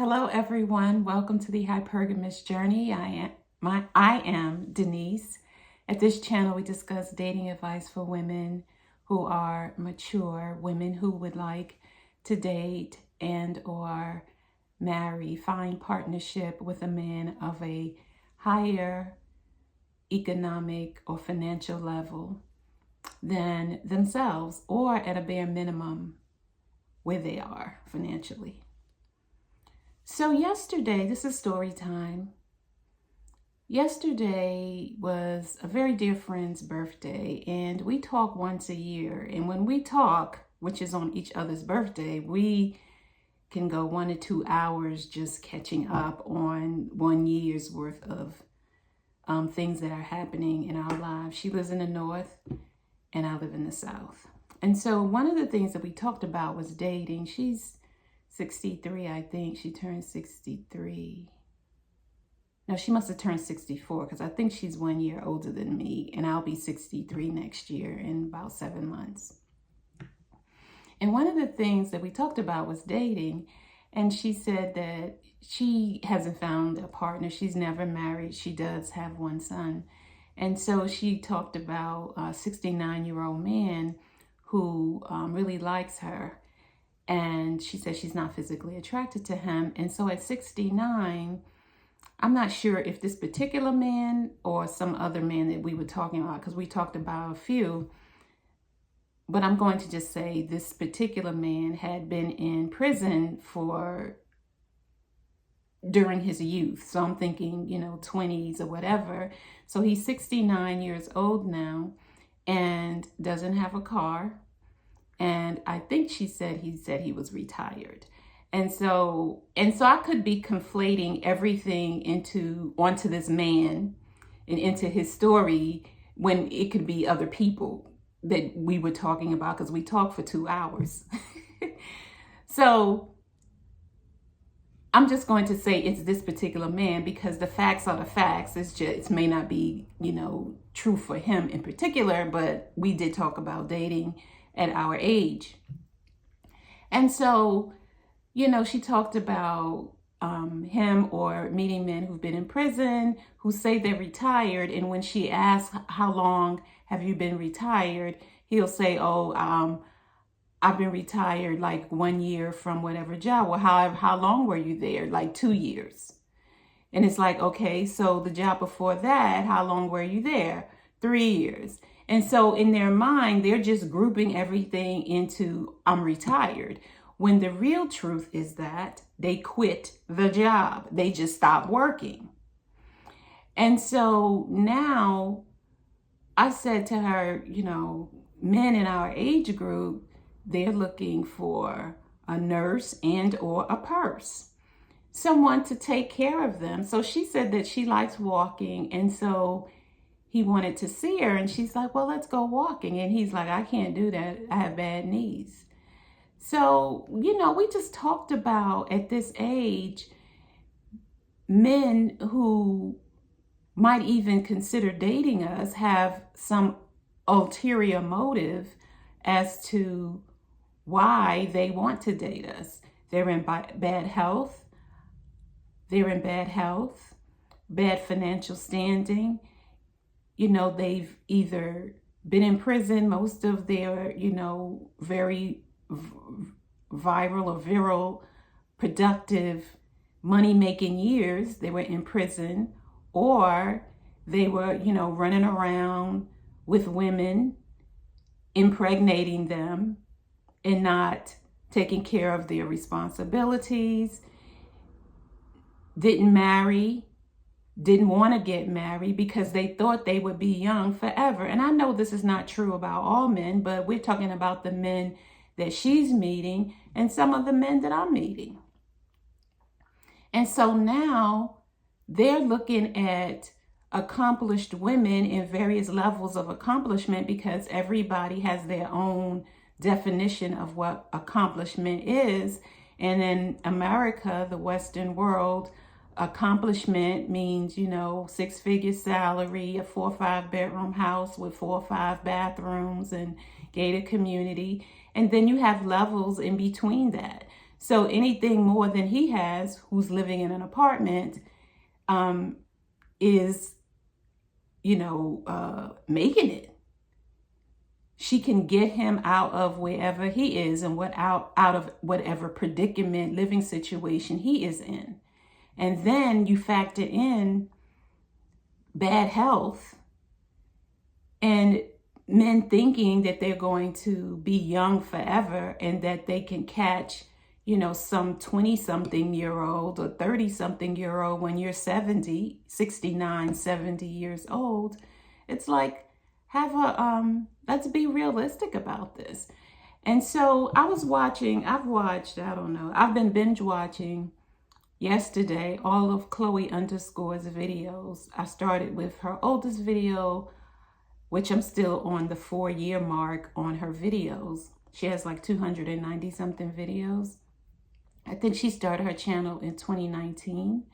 Hello, everyone. Welcome to the Hypergamous Journey. I am Denise. At this channel, we discuss dating advice for women who are mature, women who would like to date and or marry, find partnership with a man of a higher economic or financial level than themselves, or at a bare minimum where they are financially. So yesterday, this is story time. Yesterday was a very dear friend's birthday, and we talk once a year. And when we talk, which is on each other's birthday, we can go 1 to 2 hours just catching up on 1 year's worth of things that are happening in our lives. She lives in the North and I live in the South. And so one of the things that we talked about was dating. She's 63, I think. She turned 63. No, she must have turned 64 because I think she's 1 year older than me, and I'll be 63 next year in about 7 months. And one of the things that we talked about was dating, and she said that she hasn't found a partner. She's never married. She does have one son. And so she talked about a 69-year-old man who really likes her. And she said she's not physically attracted to him. And so at 69, I'm not sure if this particular man or some other man that we were talking about, because we talked about a few, but I'm going to just say this particular man had been in prison during his youth. So I'm thinking, 20s or whatever. So he's 69 years old now and doesn't have a car. And I think he said he was retired. And so I could be conflating everything onto this man and into his story when it could be other people that we were talking about, because we talked for 2 hours. So I'm just going to say it's this particular man because the facts are the facts. It may not be, true for him in particular, but we did talk about dating at our age. And so, she talked about him or meeting men who've been in prison, who say they're retired. And when she asks, how long have you been retired? He'll say, I've been retired like 1 year from whatever job. Well, how long were you there? Like 2 years. And it's like, okay, so the job before that, how long were you there? 3 years. And so in their mind, they're just grouping everything into I'm retired, when the real truth is that they quit the job. They just stopped working. And so now I said to her, men in our age group, they're looking for a nurse and or a purse, someone to take care of them. So she said that she likes walking. And so he wanted to see her, and she's like, well, let's go walking. And he's like, I can't do that. I have bad knees. So, we just talked about at this age, men who might even consider dating us have some ulterior motive as to why they want to date us. They're in bad health. Bad financial standing. They've either been in prison most of their, very viral or virile, productive, money-making years. They were in prison, or they were, running around with women, impregnating them and not taking care of their responsibilities, didn't want to get married because they thought they would be young forever. And I know this is not true about all men, but we're talking about the men that she's meeting and some of the men that I'm meeting. And so now they're looking at accomplished women in various levels of accomplishment, because everybody has their own definition of what accomplishment is. And in America, the Western world, accomplishment means, 6-figure salary, a 4 or 5 bedroom house with 4 or 5 bathrooms and gated community. And then you have levels in between that. So anything more than he has, who's living in an apartment, is, making it. She can get him out of wherever he is and out of whatever predicament, living situation he is in. And then you factor in bad health and men thinking that they're going to be young forever and that they can catch, some 20-something-year-old or 30-something-year-old when you're 70, 69, 70 years old. It's like, let's be realistic about this. And so I've been binge watching yesterday all of Chloe_'s videos. I started with her oldest video, which I'm still on the 4-year mark on her videos. She has like 290 something videos. I think she started her channel in 2019.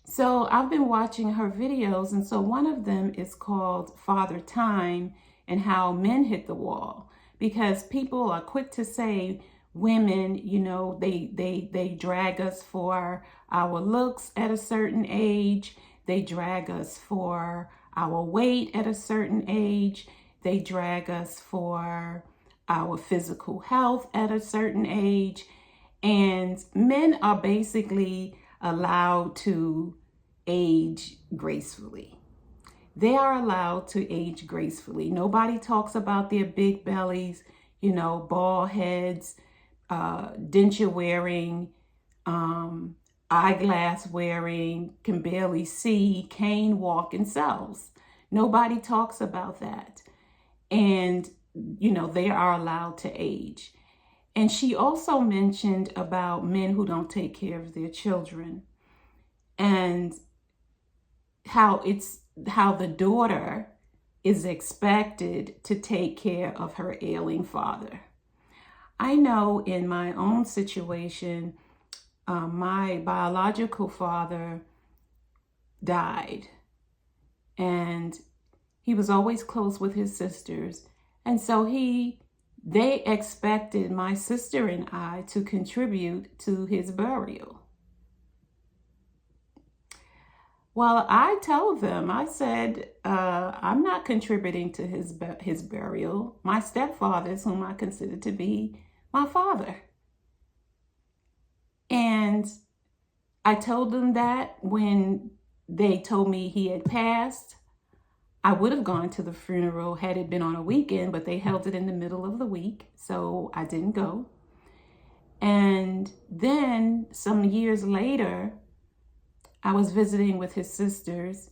So I've been watching her videos, and so one of them is called Father Time and how men hit the wall, because people are quick to say women, they drag us for our looks at a certain age. They drag us for our weight at a certain age. They drag us for our physical health at a certain age. And men are basically allowed to age gracefully. They are allowed to age gracefully. Nobody talks about their big bellies, bald heads, denture wearing, eyeglass wearing, can barely see, cane walking selves. Nobody talks about that. And, they are allowed to age. And she also mentioned about men who don't take care of their children, and how the daughter is expected to take care of her ailing father. I know in my own situation, my biological father died, and he was always close with his sisters. And so they expected my sister and I to contribute to his burial. Well, I told them, I said, I'm not contributing to his burial. My stepfather is whom I consider to be my father. And I told them that when they told me he had passed. I would have gone to the funeral had it been on a weekend, but they held it in the middle of the week, so I didn't go. And then some years later, I was visiting with his sisters,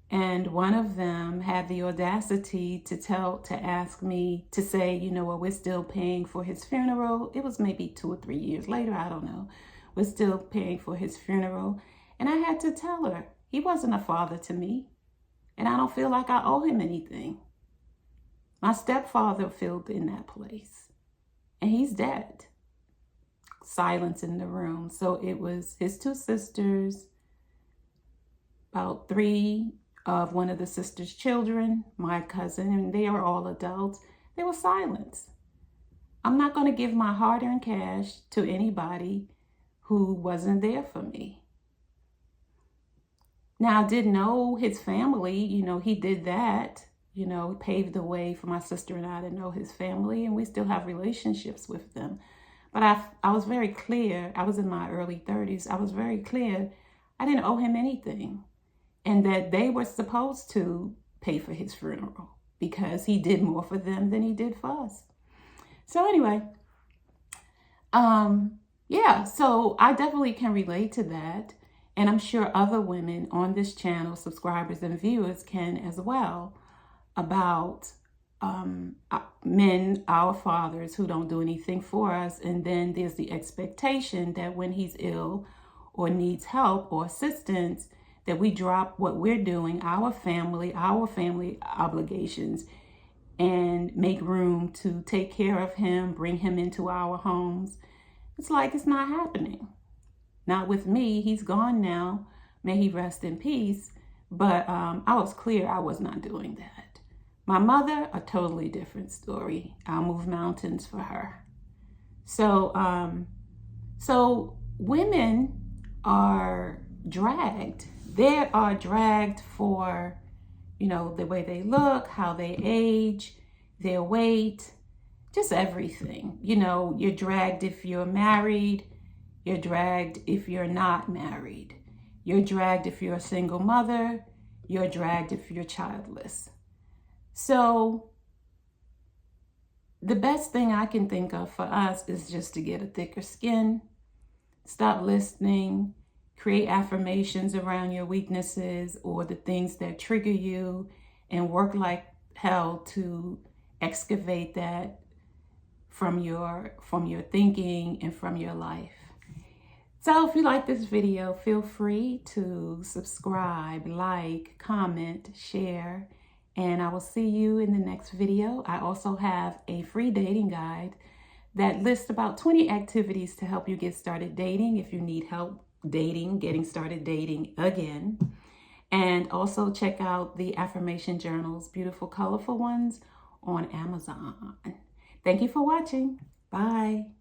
and one of them had the audacity to ask me to say, well, we're still paying for his funeral. It was maybe 2 or 3 years later, I don't know. We're still paying for his funeral. And I had to tell her, he wasn't a father to me. And I don't feel like I owe him anything. My stepfather filled in that place. And he's dead. Silence in the room. So it was his 2 sisters, about 3 of one of the sister's children, my cousin, and they are all adults. They were silent. I'm not going to give my hard-earned cash to anybody who wasn't there for me. Now, I did know his family, he did that, paved the way for my sister and I to know his family, and we still have relationships with them. But I was very clear, I was in my early 30s, I was very clear I didn't owe him anything, and that they were supposed to pay for his funeral because he did more for them than he did for us. So anyway, so I definitely can relate to that. And I'm sure other women on this channel, subscribers and viewers, can as well, about men, our fathers, who don't do anything for us. And then there's the expectation that when he's ill or needs help or assistance, that we drop what we're doing, our family obligations, and make room to take care of him, bring him into our homes. It's like it's not happening. Not with me. He's gone now. May he rest in peace. But I was clear I was not doing that. My mother, a totally different story. I'll move mountains for her. So So women are dragged. They are dragged for, the way they look, how they age, their weight, just everything. You're dragged if you're married. You're dragged if you're not married. You're dragged if you're a single mother. You're dragged if you're childless. So the best thing I can think of for us is just to get a thicker skin, stop listening, create affirmations around your weaknesses or the things that trigger you, and work like hell to excavate that from your thinking and from your life. So if you like this video, feel free to subscribe, like, comment, share, and I will see you in the next video. I also have a free dating guide that lists about 20 activities to help you get started dating if you need help dating, getting started dating again. And also check out the Affirmation Journals, beautiful, colorful ones on Amazon. Thank you for watching. Bye.